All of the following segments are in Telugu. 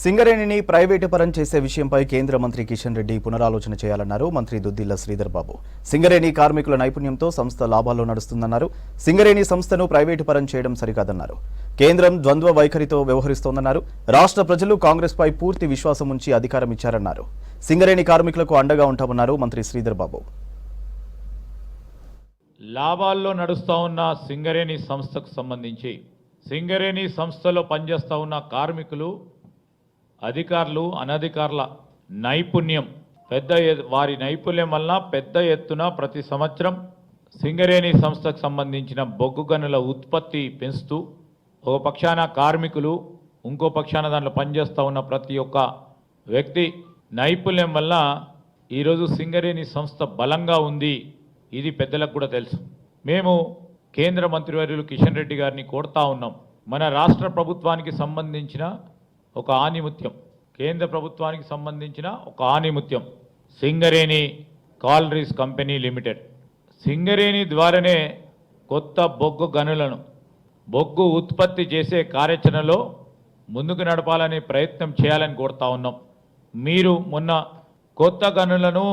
సింగరేణిని ప్రైవేటు పరం చేసే విషయంపై కేంద్ర మంత్రి కిషన్ రెడ్డి పునరాలోచన చేయాలన్నారు మంత్రి దుద్దిల్ల శ్రీధర్ బాబు. సింగరేణి కార్మికుల నైపుణ్యంతో సంస్థ లాభాల్లో నడుస్తుందన్నారు. సింగరేణి సంస్థను ప్రైవేటు పరం చేయడం సరికాదన్నారు. కేంద్రం ద్వంద్వ వైఖరితో వ్యవహరిస్తోందన్నారు. రాష్ట్ర ప్రజలు కాంగ్రెస్పై పూర్తి విశ్వాసం ఉంచి అధికారం ఇచ్చారన్నారు. సింగరేణి కార్మికులకు అండగా ఉంటామన్నారు మంత్రి శ్రీధర్ బాబు. లాభాల్లో నడుస్తూ ఉన్న సింగరేణి సంస్థకు సంబంధించి సింగరేణి సంస్థలో పనిచేస్తూ ఉన్న కార్మికులు, అధికారులు, అనధికారుల నైపుణ్యం వారి నైపుణ్యం వలన పెద్ద ఎత్తున ప్రతి సంవత్సరం సింగరేణి సంస్థకు సంబంధించిన బొగ్గు గనుల ఉత్పత్తి పెంచుతూ ఒక పక్షాన కార్మికులు, ఇంకో పక్షాన దాంట్లో పనిచేస్తూ ఉన్న ప్రతి ఒక్క వ్యక్తి నైపుణ్యం వల్ల ఈరోజు సింగరేణి సంస్థ బలంగా ఉంది. ఇది పెద్దలకు కూడా తెలుసు. మేము కేంద్ర మంత్రివర్యులు కిషన్ రెడ్డి గారిని కోరుతా ఉన్నాం. మన రాష్ట్ర ప్రభుత్వానికి సంబంధించిన ఒక ఆణిముత్యం, కేంద్ర ప్రభుత్వానికి సంబంధించిన ఒక ఆణిముత్యం Singareni collieries company limited. Singareni ద్వారానే కొత్త బొగ్గు గనులను, బొగ్గు ఉత్పత్తి చేసే కార్యాచరణలో ముందుకు నడపాలనే ప్రయత్నం చేయాలని కోరుతా ఉన్నాం. మీరు మొన్న కొత్త గనులను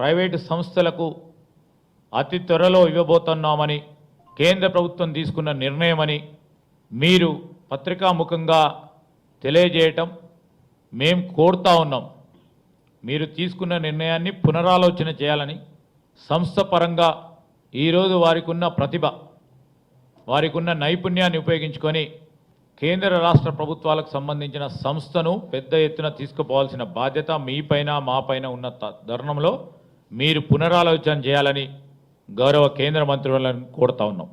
ప్రైవేటు సంస్థలకు అతి త్వరలో ఇవ్వబోతున్నామని కేంద్ర ప్రభుత్వం తీసుకున్న నిర్ణయమని మీరు పత్రికాముఖంగా తెలియజేయటం మేము కోరుతా ఉన్నాం. మీరు తీసుకున్న నిర్ణయాన్ని పునరాలోచన చేయాలని, సంస్థ పరంగా ఈరోజు వారికి ఉన్న ప్రతిభ, వారికి ఉన్న నైపుణ్యాన్ని ఉపయోగించుకొని కేంద్ర రాష్ట్ర ప్రభుత్వాలకు సంబంధించిన సంస్థను పెద్ద ఎత్తున తీసుకుపోవాల్సిన బాధ్యత మీపైన మాపైన ఉన్న తరుణంలో మీరు పునరాలోచన చేయాలని గౌరవ కేంద్ర మంత్రులను కోరుతా ఉన్నాం.